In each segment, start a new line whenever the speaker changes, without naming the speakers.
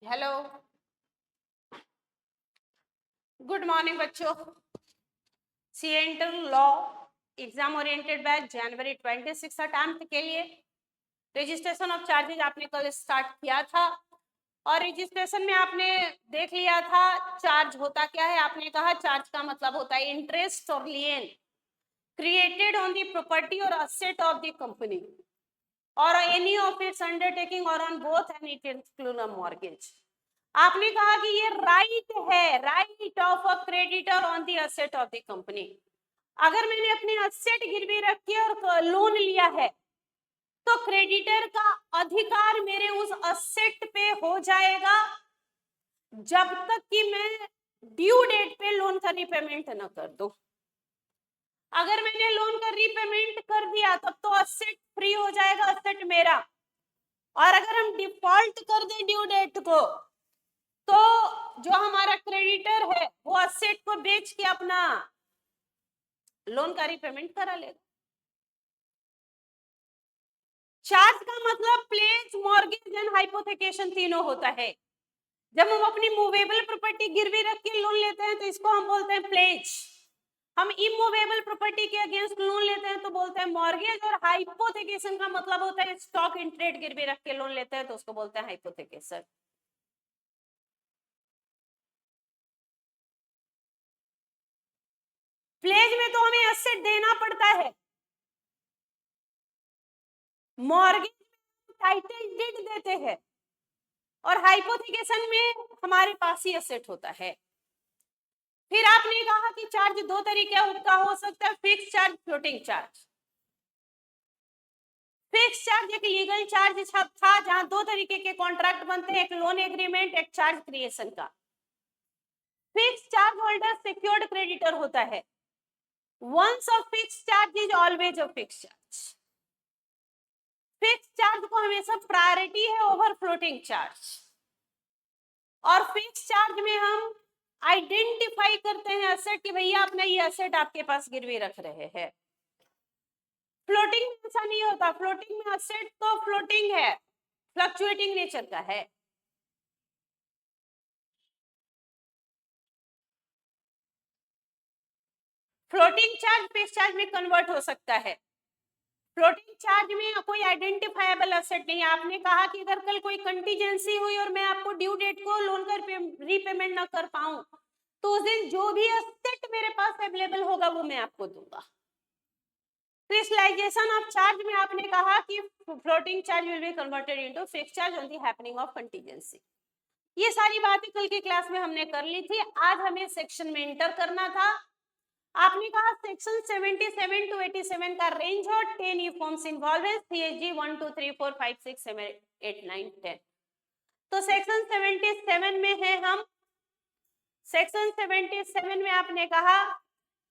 Hello, good morning बच्चों। सीएंटर law exam oriented batch जनवरी 26 attempt के लिए रजिस्ट्रेशन ऑफ चार्जेज आपने कल स्टार्ट किया था और रजिस्ट्रेशन में आपने देख लिया था चार्ज होता क्या है। आपने कहा चार्ज का मतलब होता है इंटरेस्ट और lien created on the property और असेट ऑफ द कंपनी और एनी ऑफ इट्स अंडरटेकिंग और on both and it include a mortgage. आपने कहा कि ये राइट है, right of a creditor on the asset of the company. अगर मैंने अपने असेट गिरवी रख के और लोन लिया है तो क्रेडिटर का अधिकार मेरे उस असेट पे हो जाएगा जब तक कि मैं ड्यू डेट पे लोन का रीपेमेंट न कर दूं। अगर मैंने लोन का रीपेमेंट कर दिया तब तो असेट फ्री हो जाएगा, असेट मेरा। और अगर हम डिफॉल्ट कर दें ड्यू डेट को तो जो हमारा क्रेडिटर है वो असेट को बेच के अपना लोन का रीपेमेंट करा लेगा। चार्ज का मतलब प्लेज, मॉर्गेज एंड हाइपोथेकेशन तीनों होता है। जब हम अपनी मूवेबल प्रॉपर्टी गिरवी रख के लोन लेते हैं तो इसको हम बोलते हैं प्लेज। हम इमूवेबल प्रॉपर्टी के अगेंस्ट लोन लेते हैं तो बोलते हैं मॉर्गेज। और हाइपोथेकेशन का मतलब होता है स्टॉक इन ट्रेड गिरवी रख के लोन लेते हैं तो उसको बोलते हैं हाइपोथेकेशन। प्लेज में तो हमें एसेट देना पड़ता है, मॉर्गेज में टाइटल डीड देते हैं और हाइपोथेकेशन में हमारे पास ही एसेट होता है। फिर आपने कहा कि चार्ज दो तरीके का हो सकता है, fix charge, floating charge. Fix charge एक लीगल चार्ज था जहां दो तरीके के कॉन्ट्रैक्ट बनते हैं, एक लोन एग्रीमेंट, एक चार्ज क्रिएशन का। Fix charge holder secured creditor होता है। Once a fix charge is always a fix charge. Fix charge को हमेशा प्रायोरिटी है ओवर फ्लोटिंग चार्ज। और फिक्स चार्ज में हम आइडेंटिफाई करते हैं एसेट कि भैया अपना ये एसेट आपके पास गिरवी रख रहे हैं। फ्लोटिंग में ऐसा नहीं होता, फ्लोटिंग में एसेट तो फ्लोटिंग है, फ्लक्चुएटिंग नेचर का है। फ्लोटिंग चार्ज फिक्स चार्ज में कन्वर्ट हो सकता है। फ्लोटिंग चार्ज में कोई आइडेंटिफाइबल एसेट नहीं। आपने कहा कि अगर कल कोई कंटीजेंसी हुई और मैं आपको ड्यू डेट को लोन का रीपेमेंट ना कर पाऊं तो उस दिन जो भी एसेट मेरे पास अवेलेबल होगा वो मैं आपको दूंगा। क्रिस्टलाइजेशन ऑफ चार्ज में आपने कहा कि floating charge will be converted into fixed charge on the happening of contingency. ये सारी बातें कल की क्लास में हमने कर ली थी। आज हमें सेक्शन में एंटर करना था। आपने कहा सेक्शन 77 टू 87 का रेंज और 10 ई फॉर्म्स इन्वॉल्व है, सीएसजी 1 2 3 4 5 6 7 8 9 10। तो सेक्शन 77 में है हम। सेक्शन 77 में आपने कहा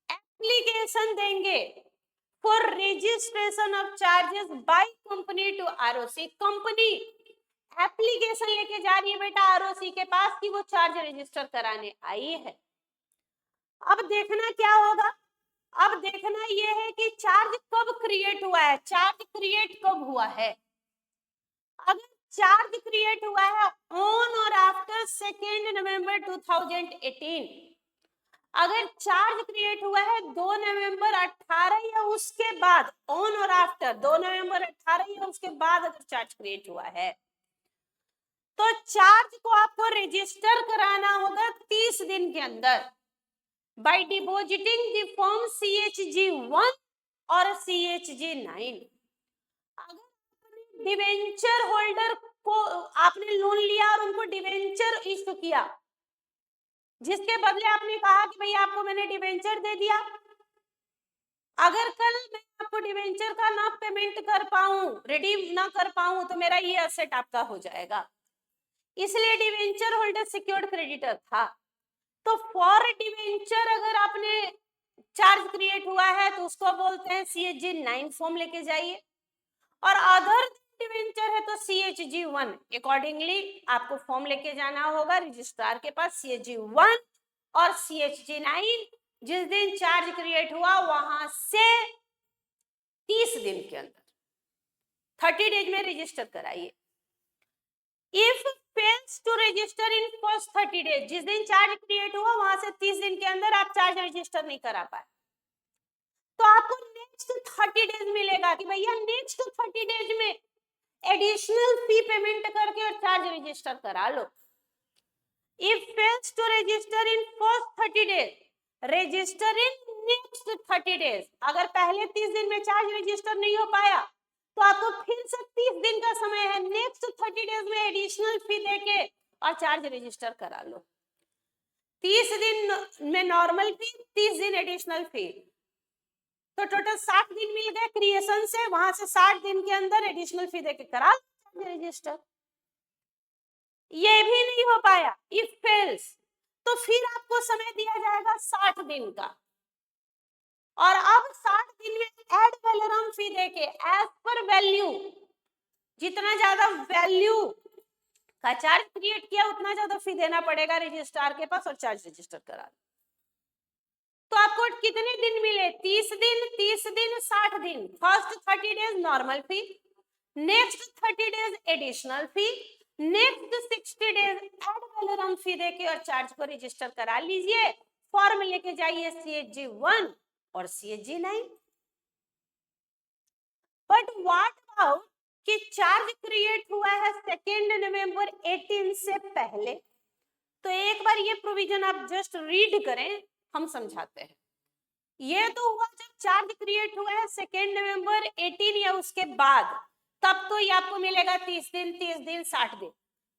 एप्लीकेशन देंगे for registration of charges by company to ROC. Company application लेके जा रही है बेटा आरओसी के पास कि वो चार्ज रजिस्टर कराने आई है। अब देखना क्या होगा, अब देखना ये है कि चार्ज कब क्रिएट हुआ है, चार्ज क्रिएट कब हुआ है। अगर चार्ज क्रिएट हुआ है ऑन और आफ्टर 2 नवंबर 2018, अगर चार्ज क्रिएट हुआ है 2 नवंबर 18 या उसके बाद, ऑन और आफ्टर 2 नवंबर 18 या उसके बाद अगर चार्ज क्रिएट हुआ है तो चार्ज को आपको रजिस्टर कराना होगा 30 दिन के अंदर by depositing the form CHG1 और CHG9। अगर डिवेंचर होल्डर को आपने लोन लिया और उनको डिवेंचर इशू किया जिसके बदले आपने कहा कि भैया आपको मैंने डिवेंचर दे दिया, अगर कल मैं आपको डिवेंचर का ना पेमेंट कर पाऊं, रिडीम ना कर पाऊं तो मेरा ये एसेट आपका हो जाएगा। इसलिए डिवेंचर होल्डर सिक्योर्ड क्रेडिटर था। तो फॉर डिवेंचर अगर आपने चार्ज क्रिएट हुआ है तो उसको बोलते हैं CHG9 फॉर्म लेके जाइए, और अदर डिवेंचर है तो CHG1। अकॉर्डिंगली आपको फॉर्म लेके जाना होगा रजिस्ट्रार के पास CHG1 और CHG9। जिस दिन चार्ज क्रिएट हुआ वहां से 30 दिन के अंदर 30 डेज में रजिस्टर कराइए। If fails to register in first 30 days, जिस दिन चार्ज क्रिएट हुआ वहां से 30 दिन के अंदर आप चार्ज रजिस्टर नहीं करा पाए, तो आपको नेक्स्ट 30 डेज मिलेगा कि भैया नेक्स्ट 30 डेज में एडिशनल फी पेमेंट करके और चार्ज रजिस्टर करा लो। If fails to register in first 30 days, register in next 30 days, अगर पहले 30 दिन में चार्ज रजिस्टर नहीं हो पाया तो आपको फिर से 30 दिन का समय है, नेक्स्ट 30 डेज में एडिशनल फी देके और चार्ज रजिस्टर करा लो। 30 दिन में नॉर्मल फी, 30 दिन एडिशनल फी, तो टोटल 60 दिन मिल गए क्रिएशन से, वहां से 60 दिन के अंदर एडिशनल फी देके करा लो रजिस्टर। ये भी नहीं हो पाया, इफ फेल्स, तो फिर आपको समय दिया जाएगा 60 दिन का, और अब 60 दिन में एड वैलोरम फी देके एज पर वैल्यू, जितना ज्यादा वैल्यू का चार्ज क्रिएट किया उतना ज्यादा फी देना पड़ेगा रजिस्ट्रार के पास और चार्ज रजिस्टर करा। तो आपको कितने दिन मिले? 30 दिन, 30 दिन, 60 दिन। फर्स्ट 30 डेज नॉर्मल फी, नेक्स्ट 30 डेज एडिशनल फी, नेक्स्ट 60 डेज एड वैलोरम फी देके और चार्ज को रजिस्टर करा लीजिए। फॉर्म लेके जाइए CHG 1 और CHG 9। बट व्हाट अबाउट कि चार्ज क्रिएट हुआ है 2 नवंबर 18 से पहले, तो एक बार ये प्रोविजन आप जस्ट रीड करें, हम समझाते हैं। ये तो हुआ जब चार्ज क्रिएट हुआ है 2 नवंबर 18 या उसके बाद, तब तो ये आपको मिलेगा 30 दिन, 30 दिन, 60 दिन।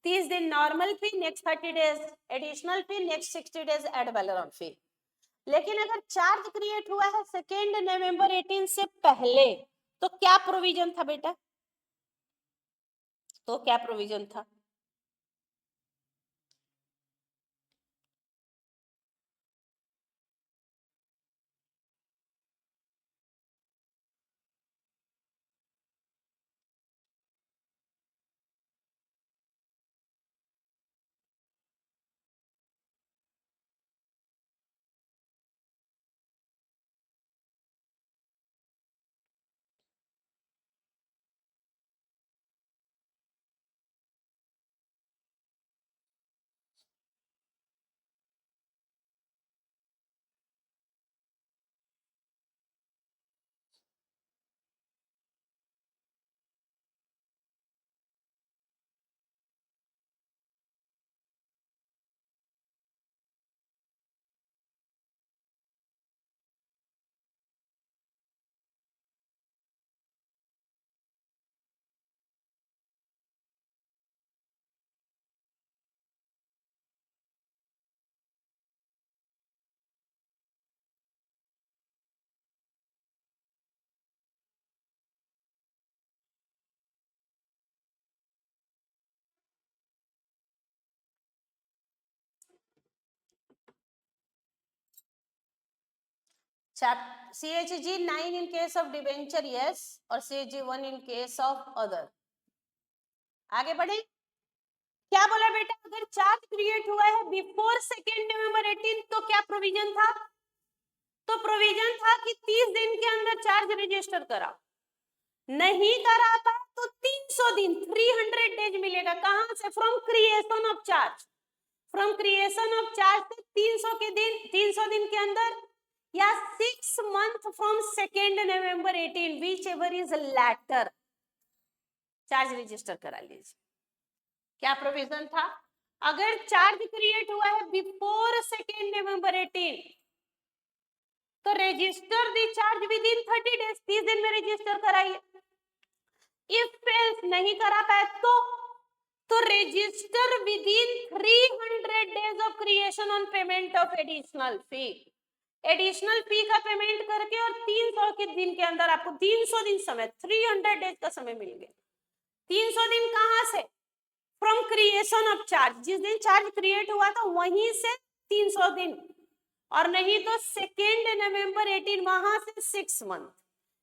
30 दिन नॉर्मल फी, नेक्स्ट 30 डेज एडिशनल फी, नेक्स्ट 60 डेज एड वैलोरम फी। लेकिन अगर चार्ज क्रिएट हुआ है 2 नवंबर 18 से पहले, तो क्या प्रोविजन था बेटा? तो क्या प्रोविजन था? CHG 9 in case of debenture yes, और CHG 1 in case of other। आगे बढ़े। क्या बोला बेटा? अगर चार्ज क्रिएट हुआ है बिफोर 2 नवंबर 18 तो क्या प्रोविजन था? तो प्रोविजन था कि 30 दिन के अंदर चार्ज रजिस्टर करा, नहीं करा पाए तो 300 दिन 300 डेज मिलेगा। कहां से? From creation of charge, from creation of charge से 300 दिन के अंदर, या 6 month from 2 November 18, whichever is later, charge register करा लीजिए। क्या प्रोविजन था? अगर चार्ज क्रिएट हुआ है बिफोर 2 नवंबर 18 तो register the charge with in 30 days, 30 दिन में रजिस्टर कराइए। इफ फेल्स, नहीं करा पाए तो register within 300 days of creation on payment of additional fee, additional fee का पेमेंट करके और 300 के दिन के अंदर आपको 300 दिन समय, 300 डेज का समय मिल गया। 300 दिन कहां से? फ्रॉम क्रिएशन ऑफ चार्ज, जिस दिन चार्ज क्रिएट हुआ था वहीं से 300 दिन, और नहीं तो 2 नवंबर 18 वहां से 6 month,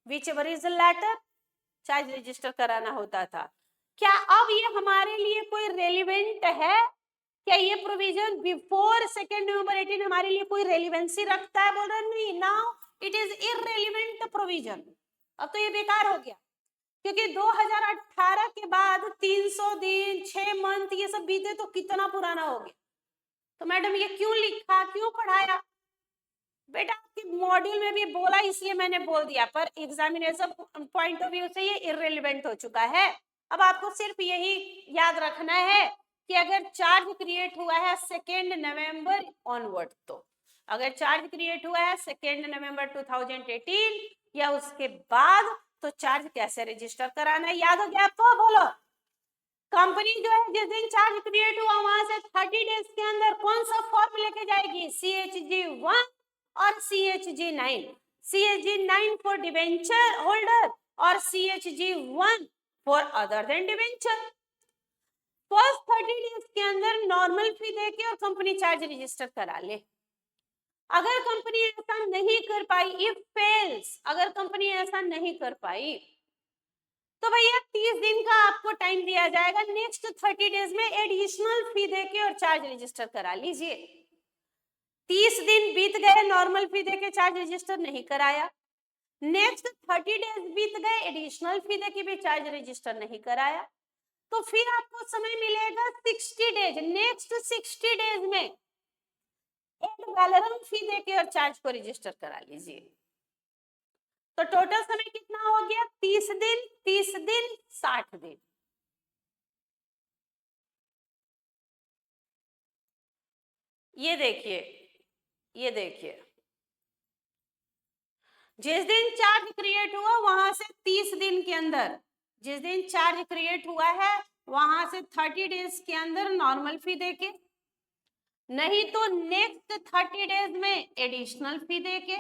whichever is later, charge register कराना होता था। क्या अब ये हमारे लिए कोई रेलिवेंट है? क्या ये प्रोविजन बिफोर 2 नवंबर 18 हमारे लिए कोई रेलिवेंसी रखता है? बोल रहे नहीं, now it is irrelevant provision, अब तो ये बेकार हो गया। क्योंकि 2018 के बाद 300 दिन 6 मंथ ये सब बीते तो कितना पुराना हो गया। तो मैडम ये क्यों लिखा, क्यों पढ़ाया? बेटा आपके मॉड्यूल में भी बोला इसलिए मैंने बोल दिया, पर एग्जामिनेशन पॉइंट ऑफ व्यू से ये इररिलेवेंट हो चुका है। अब आपको सिर्फ यही याद रखना है कि अगर चार्ज क्रिएट हुआ है 2 नवंबर ऑनवर्ड, तो अगर चार्ज क्रिएट हुआ है 2 नवंबर 2018 या उसके बाद, तो चार्ज कैसे रजिस्टर कराना है, याद हो गया आपको? बोलो। कंपनी जो है जिस दिन चार्ज क्रिएट हुआ वहां से 30 डेज के अंदर कौन सा फॉर्म लेके जाएगी? CHG1 और CHG9। CHG9 for debenture holder और CHG1 for other than debenture. First 30 days के अंदर नॉर्मल फी देके और कंपनी चार्ज रजिस्टर करा ले। अगर कंपनी ऐसा नहीं कर पाई, इफ फेल्स, अगर कंपनी ऐसा नहीं कर पाई तो भैया 30 दिन का आपको टाइम दिया जाएगा। नेक्स्ट 30 डेज में एडिशनल फी देके और चार्ज रजिस्टर करा लीजिए। 30 दिन बीत गए, नॉर्मल फी देके चार्ज रजिस्टर नहीं कराया, नेक्स्ट 30 डेज बीत गए, एडिशनल फी देके भी चार्ज रजिस्टर नहीं कराया, तो फिर आपको समय मिलेगा 60 डेज। नेक्स्ट 60 डेज में एड वैलोरम फी देके और चार्ज को रजिस्टर करा लीजिए। तो टोटल समय कितना हो गया? 30 दिन 30 दिन 60 दिन। ये देखिए, ये देखिए, जिस दिन चार्ज क्रिएट हुआ वहां से 30 दिन के अंदर, जिस दिन चार्ज क्रिएट हुआ है वहां से 30 डेज के अंदर नॉर्मल फी देके, नहीं तो नेक्स्ट 30 डेज में एडिशनल फी देके,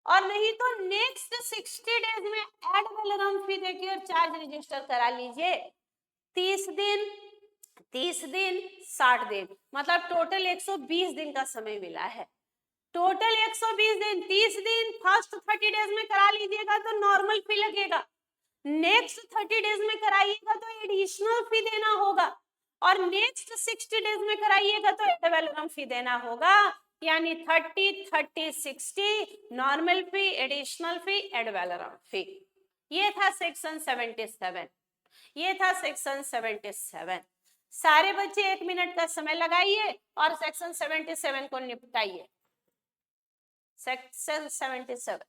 और नहीं तो नेक्स्ट 60 डेज में एड वैलोरम फी देके और चार्ज रजिस्टर करा लीजिए। 30 दिन 30 दिन 60 दिन, मतलब टोटल 120 दिन का समय मिला है। टोटल 120 दिन, 30 दिन फर्स्ट 30 डेज में करा लीजिएगा तो नॉर्मल फी लगेगा, नेक्स्ट 30 डेज में कराइएगा तो एडिशनल फी देना होगा, और नेक्स्ट 60 डेज में कराइएगा तो एड वैलोरम फी देना होगा। यानी 30 30 60, नॉर्मल फी, एडिशनल फी, एड वैलोरम फी। ये था सेक्शन 77, ये था सेक्शन 77। सारे बच्चे 1 मिनट का समय लगाइए और सेक्शन 77 को निपटाइए। सेक्शन 77,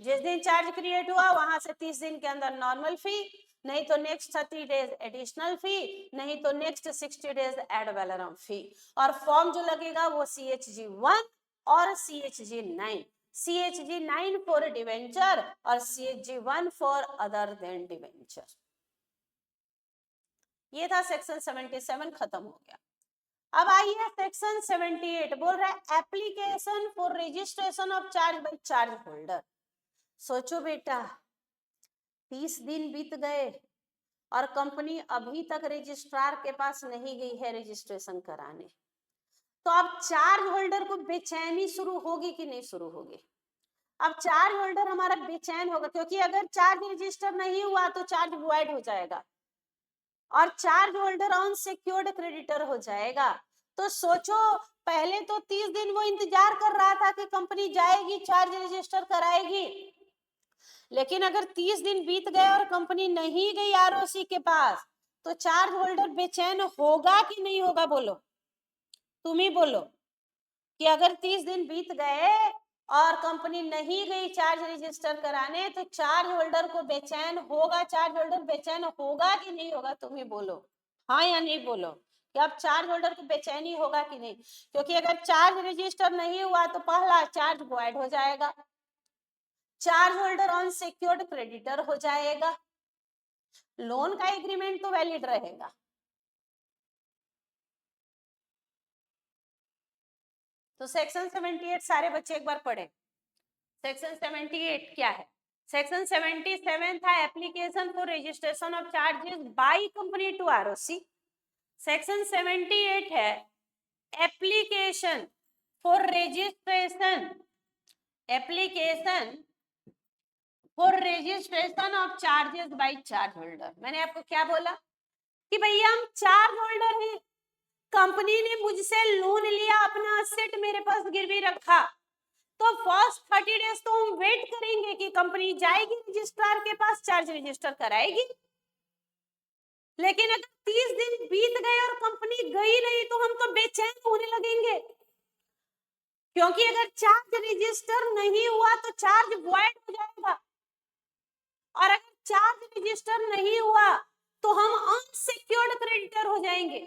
जिस दिन चार्ज क्रिएट हुआ वहां से 30 दिन के अंदर नॉर्मल फी, नहीं तो नेक्स्ट 30 डेज एडिशनल फी, नहीं तो नेक्स्ट 60 डेज एड वैलोरम फी। और फॉर्म जो लगेगा वो CHG1 और CHG9, CHG9 फॉर डिवेंचर और CHG1 for other than debenture. ये था सेक्शन 77, खत्म हो गया। अब आइए सेक्शन 78, बोल रहा है application for registration of charge by charge holder. सोचो बेटा, 30 दिन बीत गए और कंपनी अभी तक रजिस्ट्रार के पास नहीं गई है रजिस्ट्रेशन कराने, तो अब चार्ज होल्डर को बेचैनी शुरू होगी कि नहीं शुरू होगी? अब चार्ज होल्डर हमारा बेचैन होगा, क्योंकि अगर चार्ज रजिस्टर नहीं हुआ तो चार्ज वॉइड हो जाएगा और चार्ज होल्डर अनसिक्योर्ड क्रेडिटर हो जाएगा। तो सोचो, पहले तो 30 दिन वो इंतजार कर रहा था कि कंपनी जाएगी चार्ज रजिस्टर कराएगी, लेकिन अगर 30 दिन बीत गए और कंपनी नहीं गई ROC के पास, तो चार्ज होल्डर बेचैन होगा कि नहीं होगा? बोलो, तुम ही बोलो कि अगर 30 दिन बीत गए और कंपनी नहीं गई चार्ज रजिस्टर कराने, तो चार्ज होल्डर को बेचैन होगा, चार्ज होल्डर बेचैन होगा कि नहीं होगा? तुम ही बोलो, हाँ या नहीं बोलो कि अब चार्ज होल्डर को बेचैनी होगा कि नहीं। क्योंकि अगर चार्ज रजिस्टर नहीं हुआ तो पहला चार्ज वॉइड हो जाएगा, चार्ज होल्डर अनसिक्योर्ड क्रेडिटर हो जाएगा, लोन का एग्रीमेंट तो वैलिड रहेगा। तो सेक्शन 78 सारे बच्चे एक बार पढ़े। सेक्शन 78 क्या है? सेक्शन 77 था application for registration of charges by company to ROC। Section 78 है application for registration, application for registration of charges by charge holder. मैंने आपको क्या बोला कि भैया हम चार्ज होल्डर हैं, कंपनी ने मुझसे लोन लिया, अपना असेट मेरे पास गिरवी रखा, तो फर्स्ट 30 डेज तो हम वेट करेंगे कि कंपनी जाएगी रजिस्ट्रार के पास, चार्ज रजिस्टर कराएगी। लेकिन अगर 30 दिन बीत गए और कंपनी गई नहीं तो हम तो बेचैन होने लगेंगे, क्योंकि अगर चार्ज रजिस्टर नहीं हुआ तो चार्ज वॉइड हो जाएगा, और अगर चार्ज रजिस्टर नहीं हुआ तो हम अनसिक्योर्ड क्रेडिटर हो जाएंगे।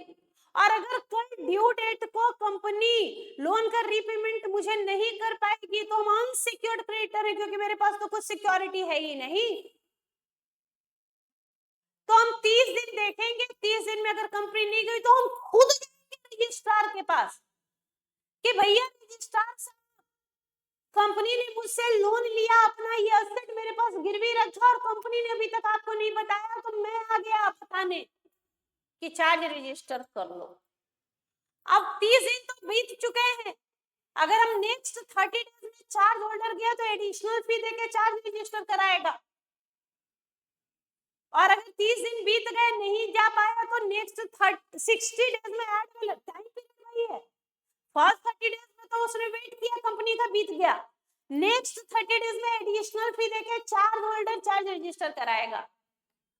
और अगर कल ड्यू डेट को कंपनी लोन का रीपेमेंट मुझे नहीं कर पाएगी तो हम अनसिक्योर्ड क्रेडिटर है, क्योंकि मेरे पास तो कुछ सिक्योरिटी है ही नहीं। तो हम 30 दिन देखेंगे, 30 दिन में अगर कंपनी नहीं गई तो हम खुद जाएंगे रजिस्ट्रार के पास कि भैया रजिस्ट्रार साहब, कंपनी ने मुझसे लोन लिया, अपना ये एसेट मेरे पास गिरवी रखा और कंपनी ने अभी तक आपको नहीं बताया, तो मैं आ गया बताने कि चार्ज रजिस्टर कर लो। अब 30 दिन तो बीत चुके हैं, अगर हम नेक्स्ट 30 डेज में चार्ज होल्डर गया तो एडिशनल फी देके चार्ज रजिस्टर कराएगा, और अगर 30 दिन बीत गए नहीं जा पाया तो नेक्स्ट 60 डेज में ऐड वाला टाइम पीरियड वही है। फर्स्ट 30 डेज में तो उसने वेट किया, कंपनी का बीत गया, नेक्स्ट 30 डेज में एडिशनल फी देके चार्ज होल्डर चार्ज रजिस्टर कराएगा,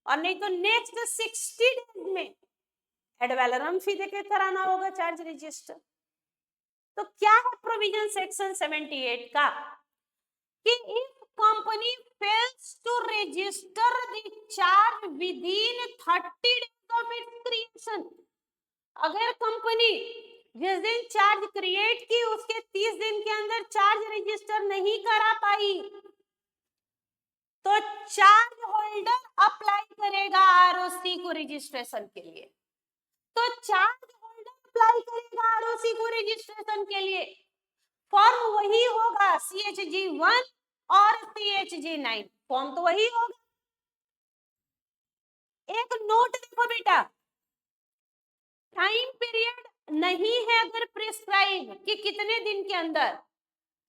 और नहीं तो नेक्स्ट 60 डेज में एड वैलोरम फी देके कराना होगा चार्ज रजिस्टर। तो क्या है प्रोविजन सेक्शन 78 का कि if company fails to register the charge within 30 days of its creation, अगर कंपनी जिस दिन चार्ज क्रिएट की उसके 30 दिन के अंदर चार्ज रजिस्टर नहीं करा पाई तो चार्ज होल्डर अप्लाई करेगा आरओसी को रजिस्ट्रेशन के लिए। तो चार्ज होल्डर अप्लाई करेगा आरओसी को रजिस्ट्रेशन के लिए, फॉर्म वही होगा CHG1 और CHG9, फॉर्म तो वही होगा। एक नोट देखो बेटा, टाइम पीरियड नहीं है अगर प्रिस्क्राइब कि कितने दिन के अंदर,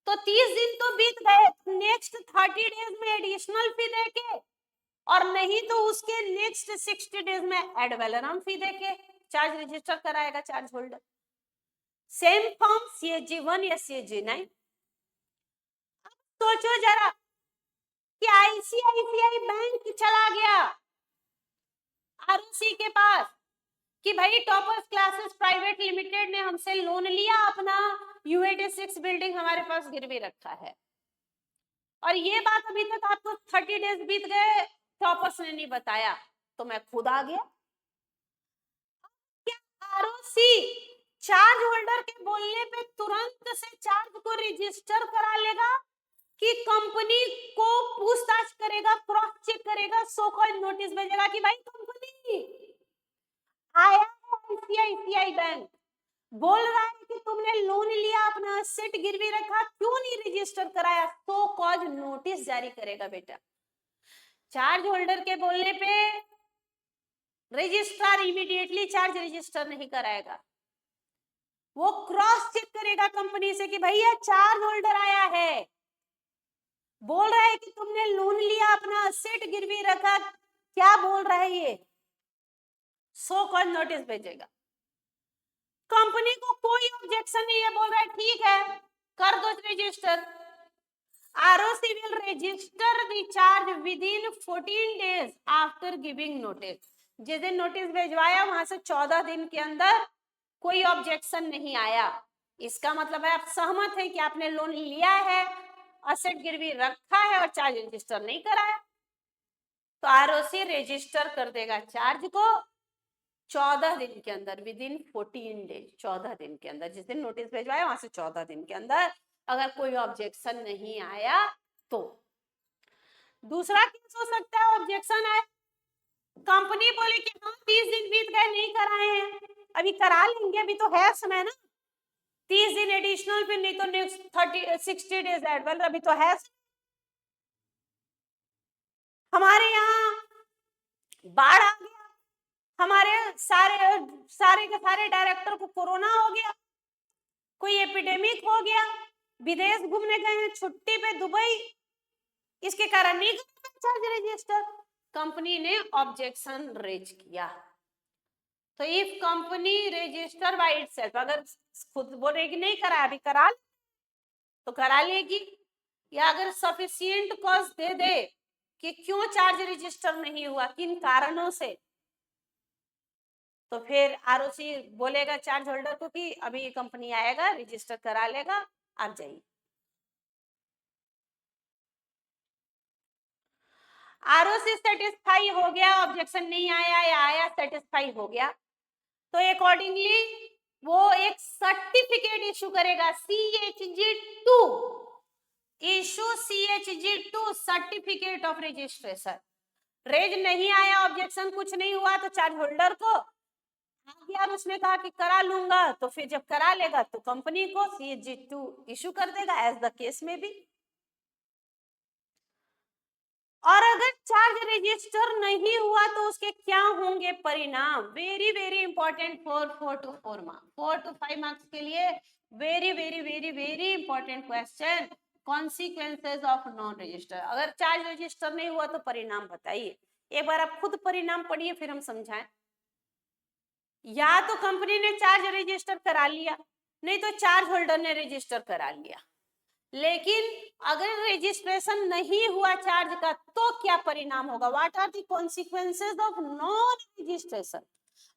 तो 30 दिन तो बीत गए, नेक्स्ट 30 डेज में एडिशनल फी देके, और नहीं तो उसके नेक्स्ट 60 डेज में एड वैलोरम फी देके चार्ज रजिस्टर कराएगा charge holder. Same form CHG1 या CHG9। अब सोचो जरा कि ICICI बैंक चला गया आरओसी के पास कि भाई टॉपर्स क्लासेस प्राइवेट लिमिटेड ने हमसे लोन लिया, अपना U86 बिल्डिंग हमारे पास गिरवी रखा है, और ये बात अभी तक आपको 30 डेज बीत गए, टॉपर्स ने नहीं बताया, तो मैं खुद आ गया। क्या आरओसी चार्ज होल्डर के बोलने पे तुरंत से चार्ज को रजिस्टर करा लेगा कि कंपनी को पूछताछ करेगा, क्रॉस चेक करेगा, सो कॉल्ड नोटिस भेजेगा कि भाई कंपनी आया है ICICI बैंक, बोल रहा है कि तुमने लोन लिया, अपना एसेट गिरवी रखा, क्यों नहीं रजिस्टर कराया, तो कॉज नोटिस जारी करेगा बेटा। चार्ज होल्डर के बोलने पे रजिस्ट्रार इमीडिएटली चार्ज रजिस्टर नहीं कराएगा, वो क्रॉस चेक करेगा कंपनी से कि भैया चार्ज होल्डर आया है, बोल रहा है कि तुमने लोन लिया, अपना एसेट गिरवी रखा, क्या बोल रहा है ये, सो कॉल्ड नोटिस भेजेगा। कंपनी को कोई ऑब्जेक्शन नहीं है, बोल रहा है ठीक है कर दो register, ROC will register the charge within 14 days after giving notice. जिस दिन नोटिस भेजवाया वहां से 14 दिन के अंदर कोई ऑब्जेक्शन नहीं आया, इसका मतलब है आप सहमत है कि आपने लोन लिया है, एसेट गिरवी रखा है और चार्ज रजिस्टर नहीं कराया, तो आरओसी रजिस्टर कर देगा चार्ज को 14 दिन के अंदर, विदिन 14 डेज, 14 दिन के अंदर, जिस दिन नोटिस भेजवाया वहां से 14 दिन के अंदर अगर कोई ऑब्जेक्शन नहीं आया तो। दूसरा केस हो सकता है ऑब्जेक्शन है, कंपनी बोले कि हाँ 30 दिन बीत गए नहीं कराए हैं, अभी करा लेंगे, अभी तो है समय ना, 30 दिन एडिशनल फिर नहीं तो नेक्स्ट 60 डेज एड, वेल अभी तो है। हमारे यहाँ बाढ़ आ गया, हमारे सारे के सारे डायरेक्टर को कोरोना हो गया, कोई एपिडेमिक हो गया, विदेश घूमने गए हैं छुट्टी पे दुबई, इसके कारण नहीं चार्ज रजिस्टर, कंपनी ने ऑब्जेक्शन रेज किया। तो if company register by itself, अगर खुद बोले कि नहीं करा अभी करा, तो करा लेगी, या अगर सफिशिएंट कॉज दे दे कि क्यों चार्ज रजिस्टर नहीं हुआ, किन कारणों से, तो फिर आरओसी बोलेगा चार्ज होल्डर को कि अभी ये कंपनी आएगा, रजिस्टर करा लेगा, आप जाइए। आरओसी सेटिस्फाई हो गया, ऑब्जेक्शन नहीं आया या आया, सेटिस्फाई हो गया, तो अकॉर्डिंगली वो एक सर्टिफिकेट इशू करेगा, CHG2 issue, CHG2 certificate of registration. रेज नहीं आया, ऑब्जेक्शन कुछ नहीं हुआ, तो चार्ज होल्डर को यार उसने कहा कि करा लूंगा, तो फिर जब करा लेगा तो कंपनी को CHG2 इशू कर देगा, एज द केस में भी। और अगर चार्ज रजिस्टर नहीं हुआ तो उसके क्या होंगे परिणाम, very very important for 4 to 4 marks, 4 to 5 marks के लिए very very very very important question, consequences of non register. अगर चार्ज रजिस्टर नहीं हुआ तो परिणाम बताइए, एक बार आप खुद परिणाम पढ़िए फिर हम समझाएं। या तो कंपनी ने चार्ज रजिस्टर करा लिया, नहीं तो चार्ज होल्डर ने रजिस्टर करा लिया, लेकिन अगर रजिस्ट्रेशन नहीं हुआ चार्ज का तो क्या परिणाम होगा, what are the consequences of non registration.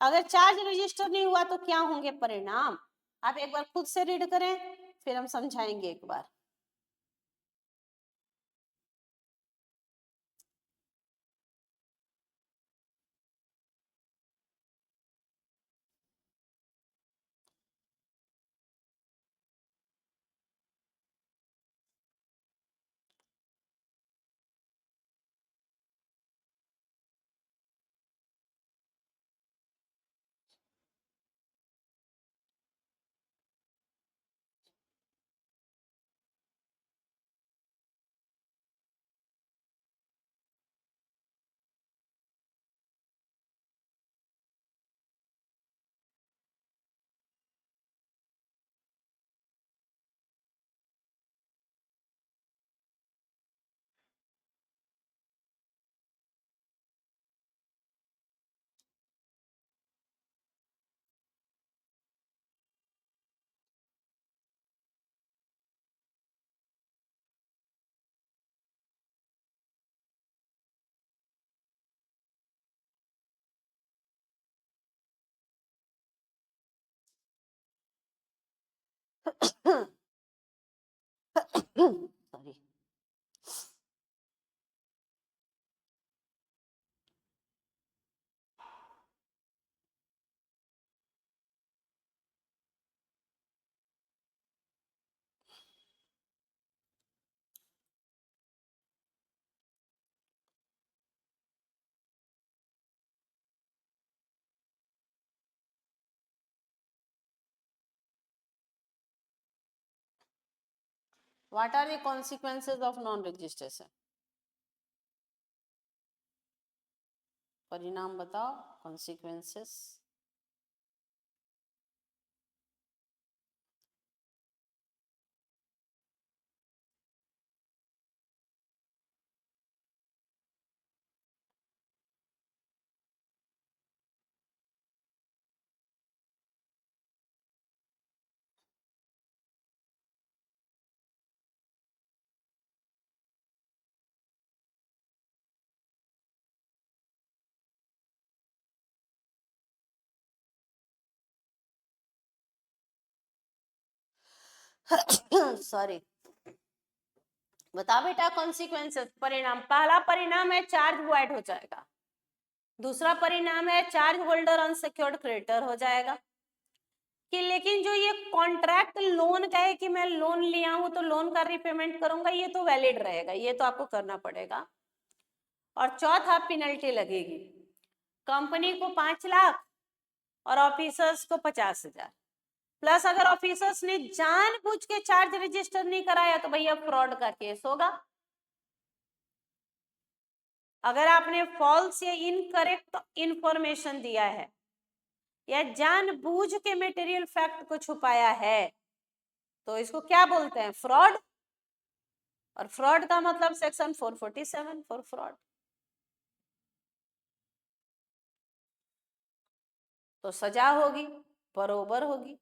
अगर चार्ज रजिस्टर नहीं हुआ तो क्या होंगे परिणाम, आप एक बार खुद से रीड करें फिर हम समझाएंगे एक बार। Sorry, what are the consequences of non registration, परिणाम बताओ, कॉन्सिक्वेंसेस। सॉरी, बता बेटा कॉन्सिक्वेंसेस, परिणाम, पहला परिणाम है चार्ज वॉइड हो जाएगा, दूसरा परिणाम है चार्ज होल्डर अनसिक्योर्ड क्रेडिटर हो जाएगा, कि लेकिन जो ये कॉन्ट्रैक्ट लोन का है कि मैं लोन लिया हूं तो लोन का रिपेमेंट करूंगा, ये तो वैलिड रहेगा, ये तो आपको करना पड़ेगा। और चौथा पेनल्टी लगेगी, कंपनी को 5 लाख और ऑफिसर्स को 50,000, प्लस अगर ऑफिसर्स ने जानबूझ के चार्ज रजिस्टर नहीं कराया तो भैया फ्रॉड का केस होगा। अगर आपने फॉल्स या इनकरेक्ट इंफॉर्मेशन दिया है या जानबूझ के मटेरियल फैक्ट को छुपाया है तो इसको क्या बोलते हैं, फ्रॉड। और फ्रॉड का मतलब सेक्शन 447 फॉर फ्रॉड, तो सजा होगी, बरोबर होगी।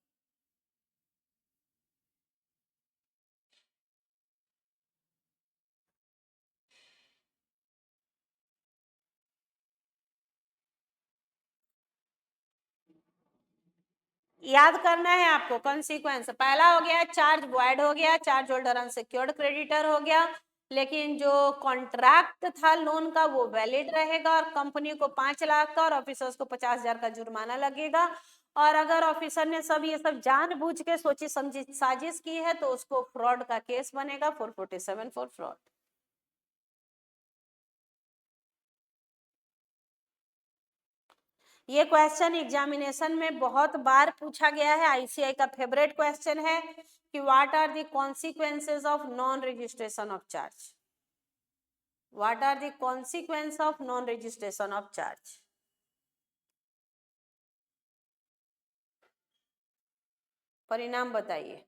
याद करना है आपको कॉन्सिक्वेंस। पहला हो गया चार्ज वॉइड हो गया, चार्ज होल्डर अनसिक्योर्ड क्रेडिटर हो गया, लेकिन जो कॉन्ट्रैक्ट था लोन का वो वैलिड रहेगा और कंपनी को 5 लाख का और ऑफिसर्स को 50,000 का जुर्माना लगेगा। और अगर ऑफिसर ने सब ये सब जानबूझ के सोची समझी साजिश की है तो उसको फ्रॉड का केस बनेगा 447 फॉर फ्रॉड। ये क्वेश्चन एग्जामिनेशन में बहुत बार पूछा गया है, आईसीआई का फेवरेट क्वेश्चन है कि what are the consequences of non registration of charge. What are the consequence of non registration of charge. परिणाम बताइए।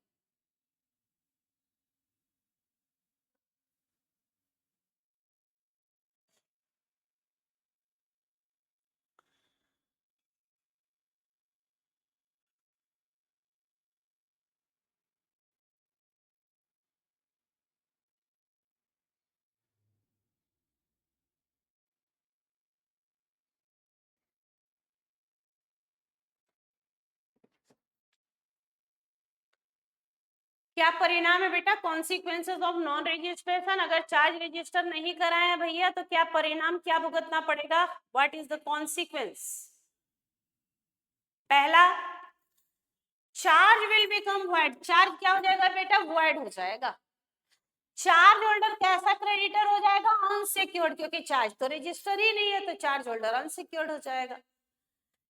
क्या परिणाम है बेटा? Consequences of non registration. अगर चार्ज रजिस्टर नहीं कराए हैं भैया तो क्या परिणाम, क्या भुगतना पड़ेगा? What is the consequence? पहला, charge will become void. Charge क्या हो जाएगा बेटा? वॉइड हो जाएगा। चार्ज होल्डर कैसा क्रेडिटर हो जाएगा? अनसिक्योर्ड, क्योंकि चार्ज तो रजिस्टर ही नहीं है तो चार्ज होल्डर अनसिक्योर्ड हो जाएगा।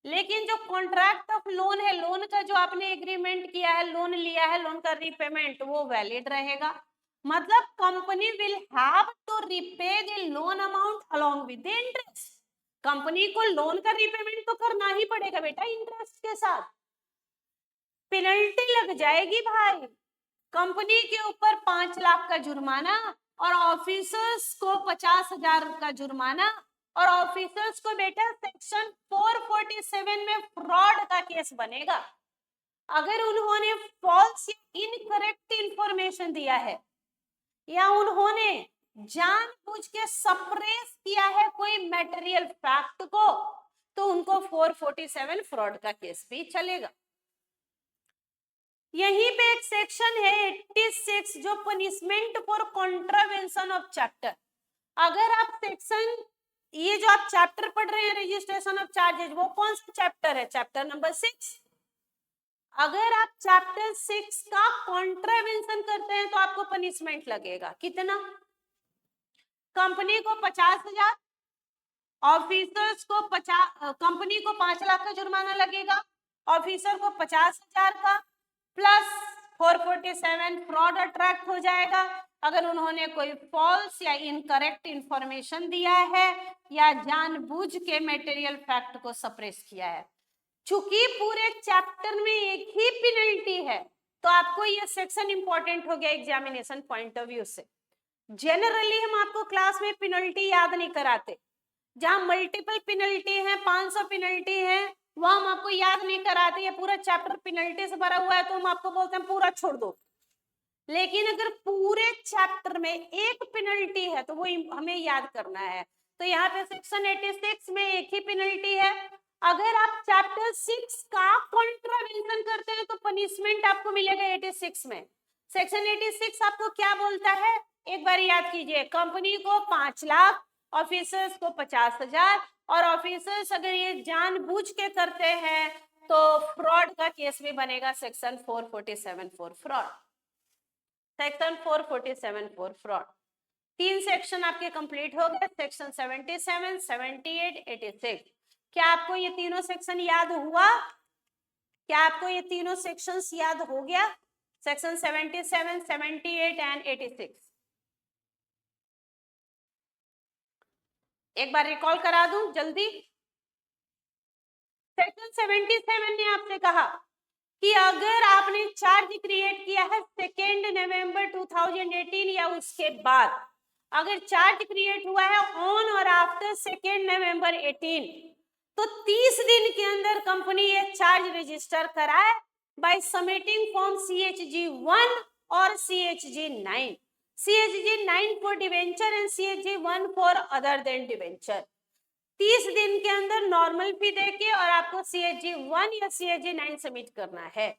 लेकिन जो कॉन्ट्रैक्ट ऑफ लोन है, लोन का जो आपने एग्रीमेंट किया है, लोन लिया है, लोन का रीपेमेंट वो वैलिड रहेगा। मतलब company will have to repay the loan amount along with the interest. Company को लोन का रीपेमेंट तो करना ही पड़ेगा बेटा इंटरेस्ट के साथ। पेनल्टी लग जाएगी भाई, कंपनी के ऊपर 5 लाख का जुर्माना और ऑफिसर्स को 50,000 का जुर्माना। और ऑफिसर्स को बेटा सेक्शन 447 में फ्रॉड का केस बनेगा अगर उन्होंने फॉल्स या इनकरेक्ट इंफॉर्मेशन दिया है या उन्होंने जानबूझ के सप्रेस किया है कोई मटेरियल फैक्ट को, तो उनको 447 फ्रॉड का केस भी चलेगा। यहीं पे एक सेक्शन है 86 जो punishment for contravention of chapter. अगर आप सेक्शन, ये जो आप चैप्टर पढ़ रहे हैं रजिस्ट्रेशन ऑफ चार्जेज, वो कौन सा चैप्टर है? Chapter number 6। अगर आप चैप्टर 6 का कॉन्ट्रावेंशन करते हैं तो आपको पनिशमेंट लगेगा कितना? कंपनी को 50,000, ऑफिसर्स को 50, कंपनी को 5 लाख का जुर्माना लगेगा, ऑफिसर को 50,000 का, प्लस 447 फ्रॉड अट्रैक्ट हो जाएगा अगर उन्होंने कोई फॉल्स या इनकरेक्ट इंफॉर्मेशन दिया है या जानबूझ के मटेरियल फैक्ट को सप्रेस किया है। चूंकि पूरे चैप्टर में एक ही पेनल्टी है तो आपको ये सेक्शन इंपॉर्टेंट हो गया एग्जामिनेशन पॉइंट ऑफ व्यू से। जनरली हम आपको क्लास में पेनल्टी याद नहीं कराते, जहां मल्टीपल पेनल्टी है, 500 पेनल्टी है, वह हम आपको याद नहीं कराते। ये पूरा चैप्टर पेनल्टी से भरा हुआ है तो हम आपको बोलते हैं पूरा छोड़ दो। लेकिन अगर पूरे चैप्टर में एक पेनल्टी है तो वो हमें याद करना है। तो यहाँ पे सेक्शन 86 में एक ही पेनल्टी है। अगर आप चैप्टर 6 का कॉन्ट्रावेंशन करते हैं तो पनिशमेंट आपको मिलेगा 86 में। सेक्शन 86 आपको क्या बोलता है एक बार याद कीजिए। कंपनी को 5 लाख, ऑफिसर्स को 50,000, और ऑफिसर्स अगर ये जानबूझ के करते हैं तो फ्रॉड का केस भी बनेगा section 447 for fraud. Section 447 for fraud. 3 section आपके कंप्लीट हो गए, सेक्शन 77, 78, 86। क्या आपको ये तीनों सेक्शन याद हुआ? क्या आपको ये तीनों सेक्शंस याद हो गया? Section 77, 78 and 86। एक बार रिकॉल करा दूं जल्दी। सेक्शन 77 ने आपसे कहा कि अगर आपने चार्ज क्रिएट किया है 2 नवंबर 2018 या उसके बाद, अगर चार्ज क्रिएट हुआ है ऑन और आफ्टर 2 नवंबर 18, तो 30 दिन के अंदर कंपनी ये चार्ज रजिस्टर कराए बाय सबमिटिंग फॉर्म CHG 1 और CHG 9। CHG 9 for debenture and CHG 1 for other than debenture. 30 दिन के अंदर नॉर्मल फी देके और आपको CHG 1 या CHG 9 सबमिट करना है।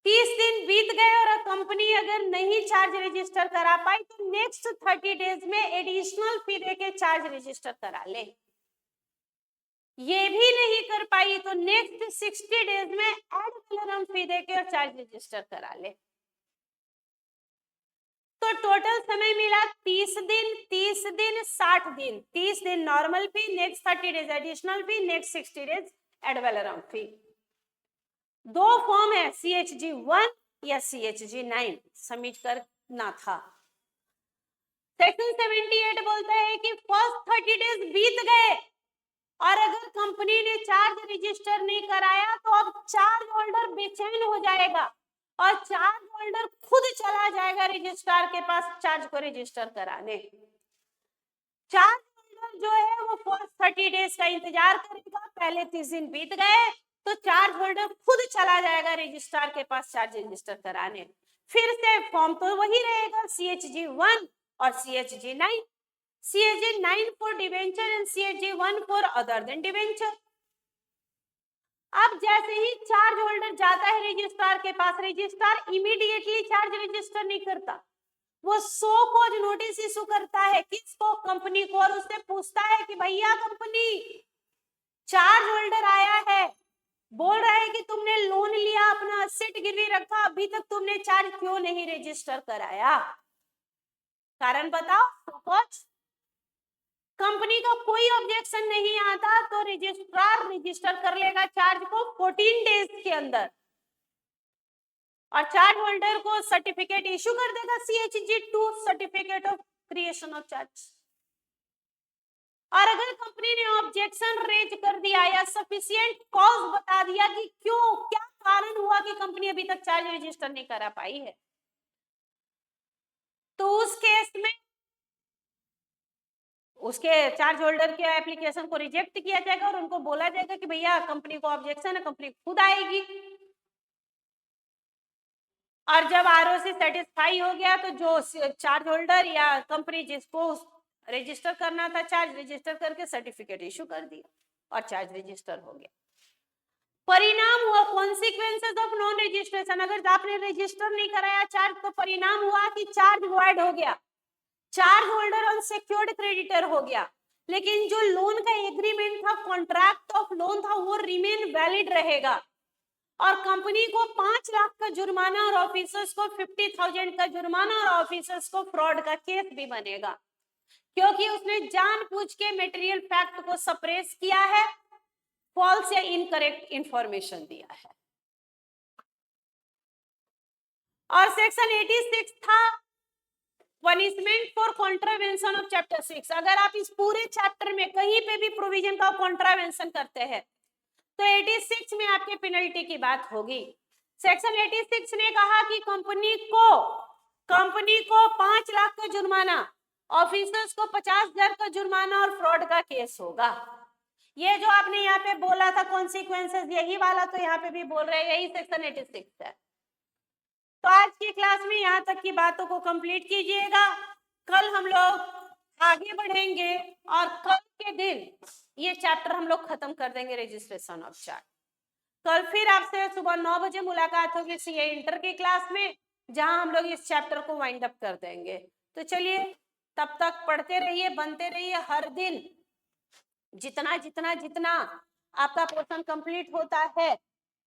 30 दिन बीत गए और कंपनी अगर नहीं चार्ज रजिस्टर करा पाई तो नेक्स्ट 30 डेज में एडिशनल फी देके चार्ज रजिस्टर करा ले। ये भी नहीं कर पाई तो नेक्स्ट 60 डेज में एड वैलोरम फी देके और चार्ज रजिस्टर करा ले। तो टोटल समय मिला 30 दिन 60 दिन। 30 दिन नॉर्मल फी, नेक्स्ट 30 डेज एडिशनल फी, नेक्स्ट 60 डेज एड वैलोरम फी। दो फॉर्म है, CHG 1 या CHG 9 सबमिट करना था। सेक्शन 78 बोलता है कि फर्स्ट 30 डेज बीत गए और अगर कंपनी ने चार्ज रजिस्टर नहीं कराया तो अब चार्ज होल्डर बेचैन हो जाएगा और चार्ज होल्डर खुद चला जाएगा रजिस्ट्रार के पास चार्ज को रजिस्टर कराने। चार्ज होल्डर जो है वो फर्स्ट 30 डेज का इंतजार करेगा, पहले 30 दिन बीत गए तो चार्ज होल्डर खुद चला जाएगा रजिस्ट्रार के पास चार्ज रजिस्टर कराने। फिर से फॉर्म तो वही रहेगा, CHG 1 और CHG 9। CHG 9 for debenture and CHG 1 for other than debenture। अब जैसे ही चार्ज होल्डर जाता है रजिस्ट्रार के पास, रजिस्ट्रार इमीडिएटली चार्ज रजिस्टर नहीं करता, वो सो कॉज नोटिस इशू करता है किसको, कंपनी को, और उससे पूछता है कि भैया कंपनी चार्ज होल्डर आया है, बोल रहा है कि तुमने लोन लिया, अपना असेट गिरवी रखा, अभी तक तुमने चार्ज क्यों नहीं रजिस्टर कराया, कारण बताओ। कंपनी का कोई ऑब्जेक्शन नहीं आता तो रजिस्ट्रार रजिस्टर कर लेगा चार्ज को 14 डेज के अंदर और चार्ज होल्डर को सर्टिफिकेट इशू कर देगा, CHG 2 certificate of creation of charge. और अगर कंपनी ने ऑब्जेक्शन रेज कर दिया या सफिशिएंट कॉज बता दिया कि क्यों, क्या कारण हुआ कि कंपनी अभी तक चार्ज रजिस्टर नहीं करा पाई है, तो उस केस में उसके चार्ज होल्डर के एप्लीकेशन को रिजेक्ट किया जाएगा और उनको बोला जाएगा कि भैया कंपनी को ऑब्जेक्शन है, कंपनी खुद आएगी। और जब ROC सेटिस्फाई हो गया तो जो चार्ज होल्डर या कंपनी जिसको रजिस्टर करना था चार्ज रजिस्टर करके सर्टिफिकेट इशू कर दिया और चार्ज रजिस्टर हो गया। परिणाम हुआ कॉन्सिक्वेंसेस ऑफ नॉन रजिस्ट्रेशन, अगर आपने रजिस्टर नहीं कराया चार्ज तो परिणाम हुआ कि चार्ज वॉइड हो गया, चार्ज होल्डर अनसिक्योर्ड क्रेडिटर हो गया, लेकिन जो लोन का एग्रीमेंट था, कॉन्ट्रैक्ट ऑफ लोन था, वो रिमेन वैलिड रहेगा और कंपनी को 5 लाख का जुर्माना और ऑफिसर्स को 50,000 का जुर्माना और ऑफिसर्स को फ्रॉड का केस भी बनेगा, क्योंकि उसने जानबूझ के मटेरियल फैक्ट को सप्रेस किया है, फॉल्स या इनकरेक्ट इंफॉर्मेशन दिया है। और सेक्शन 86 था punishment for contravention of chapter 6। अगर आप इस पूरे चैप्टर में कहीं पे भी प्रोविजन का कॉन्ट्रावेंशन करते हैं तो 86 में आपके पेनल्टी की बात होगी। सेक्शन 86 ने कहा कि कंपनी को 5 लाख का जुर्माना, ऑफिसर्स को 50,000 का जुर्माना और फ्रॉड का केस होगा। ये जो आपने यहाँ पे बोला था कॉन्सिक्वेंसेस, यही वाला तो यहाँ पे भी बोल रहे हैं, यही सेक्शन 86 है। तो आज की क्लास में यहाँ तक की बातों को कंप्लीट कीजिएगा, कल हम लोग आगे बढ़ेंगे और कल के दिन ये चैप्टर हम लोग खत्म कर देंगे, रजिस्ट्रेशन ऑफ चार्ज। कल फिर आपसे सुबह 9 बजे मुलाकात होगी CA इंटर की क्लास में, जहां हम लोग इस चैप्टर को वाइंड अप कर देंगे। तो चलिए, तब तक पढ़ते रहिए, बनते रहिए, हर दिन जितना जितना जितना आपका पोर्शन कंप्लीट होता है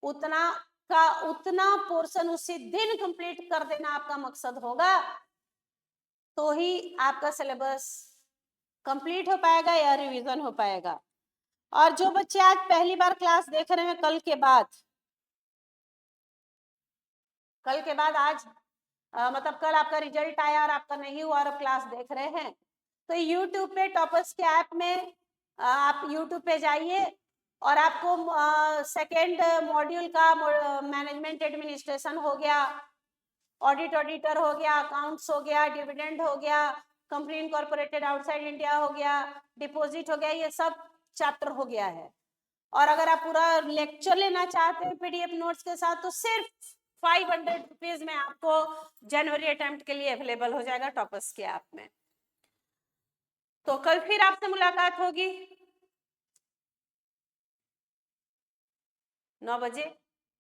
उतना पोर्शन उसी दिन कंप्लीट कर देना आपका मकसद होगा, तो ही आपका सिलेबस कंप्लीट हो पाएगा या रिवीजन हो पाएगा। और जो बच्चे आज पहली बार क्लास देख रहे हैं, कल के बाद आज मतलब कल आपका रिजल्ट आया और आपका नहीं हुआ और क्लास देख रहे हैं, तो YouTube पे टॉपर्स के ऐप में आप YouTube पे जाइए और आपको सेकेंड मॉड्यूल का मैनेजमेंट एडमिनिस्ट्रेशन हो गया, ऑडिटर हो गया, अकाउंट्स हो गया, डिविडेंड हो गया, कंपनी इनकॉर्पोरेटेड आउटसाइड इंडिया हो गया, डिपॉजिट हो गया, ये सब चैप्टर हो गया है। और अगर आप पूरा लेक्चर लेना चाहते हैं PDF नोट्स के साथ तो सिर्फ 500 रुपीज में आपको जनवरी अटेम्प्ट के लिए अवेलेबल हो जाएगा टॉपर्स के ऐप में। तो कल फिर आपसे मुलाकात होगी। 9 बजे,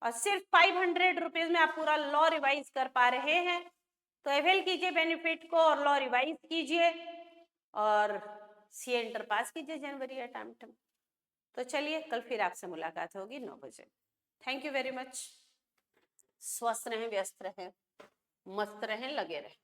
और सिर्फ 500 रुपीज में आप पूरा लॉ रिवाइज कर पा रहे हैं। तो अवेल कीजिए बेनिफिट को और लॉ रिवाइज कीजिए और सी इंटर पास कीजिए जनवरी अटेम्प्ट में। तो चलिए कल फिर आपसे मुलाकात होगी 9 बजे। Thank you very much. स्वस्थ रहें, व्यस्त रहें, मस्त रहें, लगे रहें।